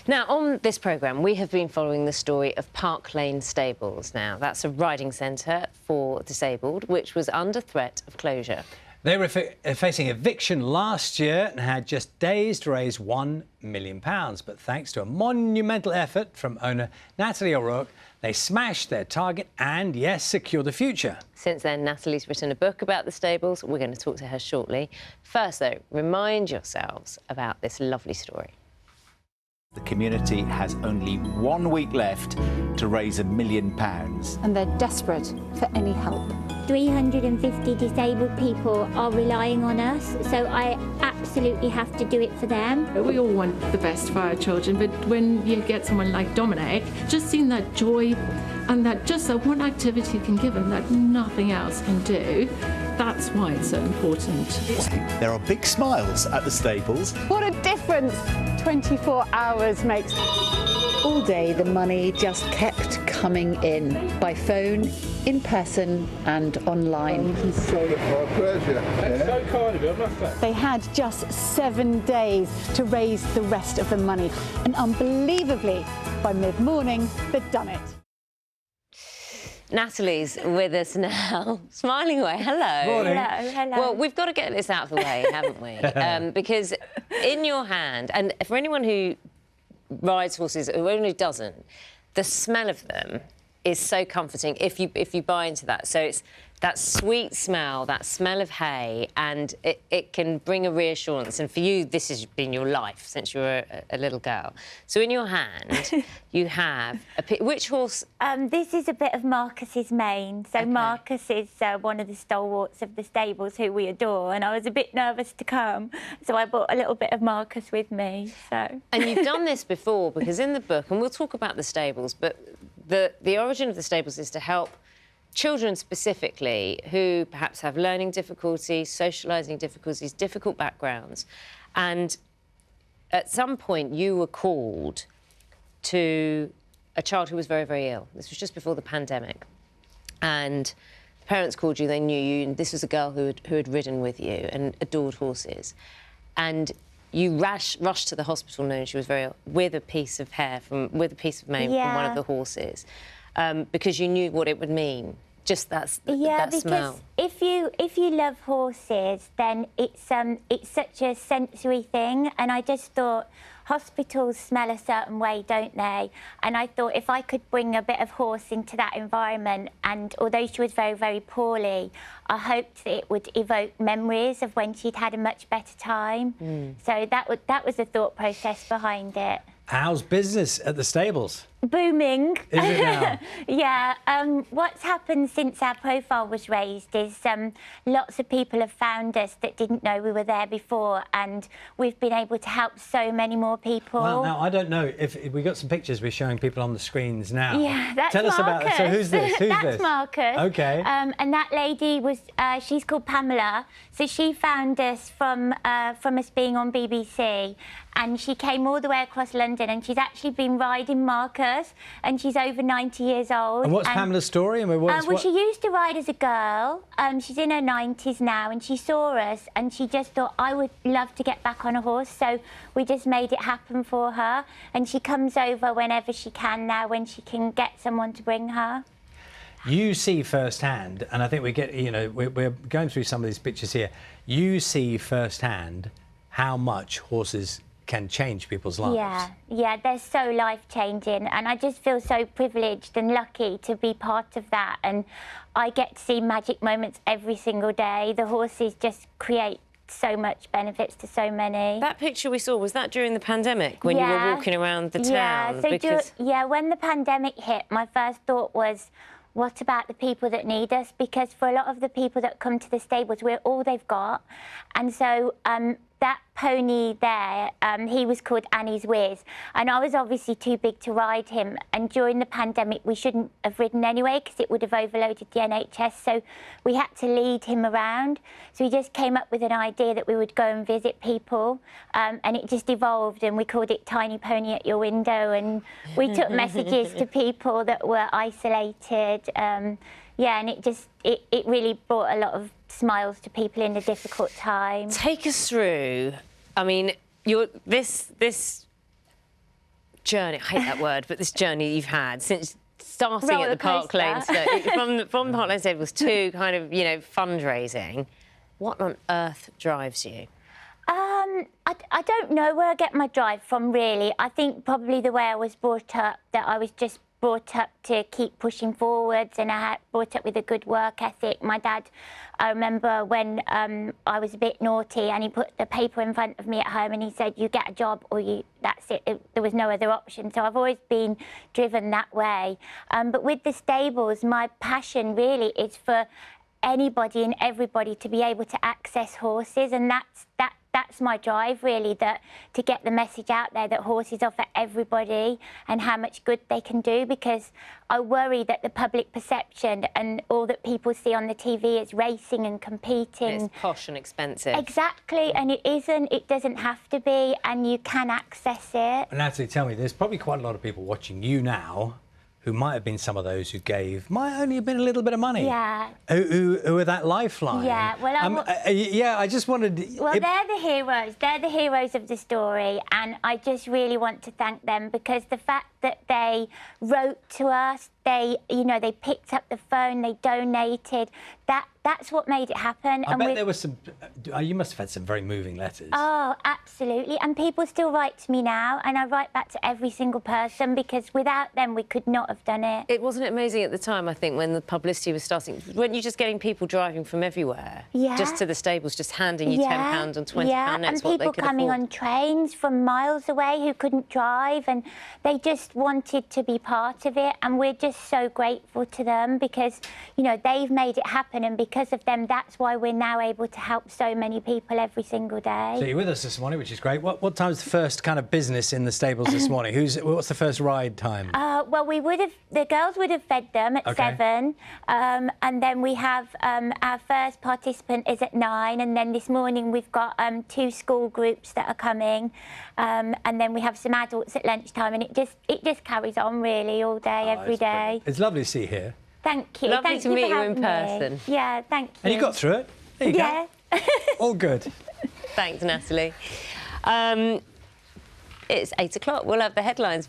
Now, on this programme, we have been following the story of Park Lane Stables. Now, that's a riding centre for disabled, which was under threat of closure. They were facing eviction last year and had just days to raise £1 million. But thanks to a monumental effort from owner Natalie, they smashed their target and, yes, secured the future. Since then, Natalie's written a book about the stables. We're going to talk to her shortly. First, though, remind yourselves about this lovely story. The community has only 1 week left to raise £1 million. And they're desperate for any help. 350 disabled people are relying on us, so I absolutely have to do it for them. We all want the best for our children, but when you get someone like Dominic, just seeing that joy and that just that one activity can give him that nothing else can do, that's why it's so important. There are big smiles at the stables. What a difference 24 hours makes. All day the money just kept coming in, by phone, in person and online. This is so kind of you, I must say. They had just 7 days to raise the rest of the money. And unbelievably, by mid-morning, they'd done it. Natalie's with us now, smiling away. Hello. Morning. Hello, hello. Well, we've got to get this out of the way, haven't we? Because in your hand, and for anyone who rides horses, or anyone who doesn't, the smell of them is so comforting if you buy into that. So it's that sweet smell, that smell of hay, and it can bring a reassurance. And for you, this has been your life since you were a little girl. So in your hand, you have which horse? This is a bit of Marcus's mane. So okay. Marcus is one of the stalwarts of the stables who we adore, and I was a bit nervous to come, so I brought a little bit of Marcus with me. So. And you've done this before, because in the book, and we'll talk about the stables, but the origin of the stables is to help children specifically who perhaps have learning difficulties, socialising difficulties, difficult backgrounds. And at some point you were called to a child who was very, very ill. This was just before the pandemic. And the parents called you, they knew you, and this was a girl who had ridden with you and adored horses. And you rushed to the hospital knowing she was very ill with a piece of hair with a piece of mane from one of the horses. Because you knew what it would mean, just that smell. If you love horses, then it's such a sensory thing, and I just thought hospitals smell a certain way, don't they? And I thought if I could bring a bit of horse into that environment, and although she was very, very poorly, I hoped that it would evoke memories of when she'd had a much better time. So that was the thought process behind it. How's business at the stables? Booming. Is it now? Yeah. What's happened since our profile was raised is lots of people have found us that didn't know we were there before, and we've been able to help so many more people. Well, now, I don't know if we got some pictures we're showing people on the screens now. Yeah, that's Tell Marcus. us about. So who's this? Who's that's this? Marcus. Okay. And that lady was she's called Pamela. So she found us from us being on BBC, and she came all the way across London, and she's actually been riding Marcus, and she's over 90 years old. And what's Pamela's story? I mean, well, she used to ride as a girl. She's in her 90s now, and she saw us, and she just thought, I would love to get back on a horse, so we just made it happen for her. And she comes over whenever she can now, when she can get someone to bring her. You see firsthand, and I think we get, we're going through some of these pictures here. You see firsthand how much horses can change people's lives. Yeah, they're so life-changing, and I just feel so privileged and lucky to be part of that, and I get to see magic moments every single day. The horses just create so much benefits to so many. That picture we saw, was that during the pandemic when you were walking around the town? When the pandemic hit, my first thought was, what about the people that need us? Because for a lot of the people that come to the stables, we're all they've got. And so that pony there, he was called Annie's Whiz, and I was obviously too big to ride him, and during the pandemic we shouldn't have ridden anyway because it would have overloaded the NHS, so we had to lead him around. So we just came up with an idea that we would go and visit people, and it just evolved, and we called it Tiny Pony at Your Window, and we took messages to people that were isolated. Yeah, and it really brought a lot of smiles to people in a difficult time. Take us through. I mean, this journey, I hate that word, but this journey you've had since starting at the Park Lane, from Park Lane Stables to kind of, you know, fundraising, what on earth drives you? I don't know where I get my drive from, really. I think probably the way I was brought up, that I was just brought up to keep pushing forwards, and I had brought up with a good work ethic. My dad, I remember when I was a bit naughty and he put the paper in front of me at home and he said, you get a job or that's it. There was no other option. So I've always been driven that way. But with the stables, my passion really is for anybody and everybody to be able to access horses, and that's my drive, really, that to get the message out there that horses are for everybody and how much good they can do, because I worry that the public perception and all that people see on the TV is racing and competing. It's posh and expensive. Exactly, and it isn't. It doesn't have to be, and you can access it. Natalie, tell me, there's probably quite a lot of people watching you now who might have been some of those who might only have been a little bit of money. Yeah. Who are that lifeline. Yeah, well, I just wanted... Well, they're the heroes. They're the heroes of the story, and I just really want to thank them, because the fact that they wrote to us, they picked up the phone, they donated, that's what made it happen. I bet there was some... You must have had some very moving letters. Oh, absolutely. And people still write to me now, and I write back to every single person, because without them, we could not have done it. It wasn't amazing at the time, I think, when the publicity was starting. Weren't you just getting people driving from everywhere? Yeah. Just to the stables, just handing you £10 and £20 Yeah, notes, and what they people could coming afford. on trains from miles away who couldn't drive, and they just wanted to be part of it, and we're just so grateful to them, because, you know, they've made it happen, and because of them, that's why we're now able to help so many people every single day. So you're with us this morning, which is great. What time's the first kind of business in the stables this morning? What's the first ride time? Well, the girls would have fed them at 7, and then we have our first participant is at 9, and then this morning we've got 2 school groups that are coming, and then we have some adults at lunchtime, and it just carries on really all day, every day. Brilliant. It's lovely to see you here. Thank you. Lovely Thank to you meet for you in having me. person. Yeah, thank you. And you got through it. There you go. All good. Thanks, Natalie. It's 8 o'clock. We'll have the headlines.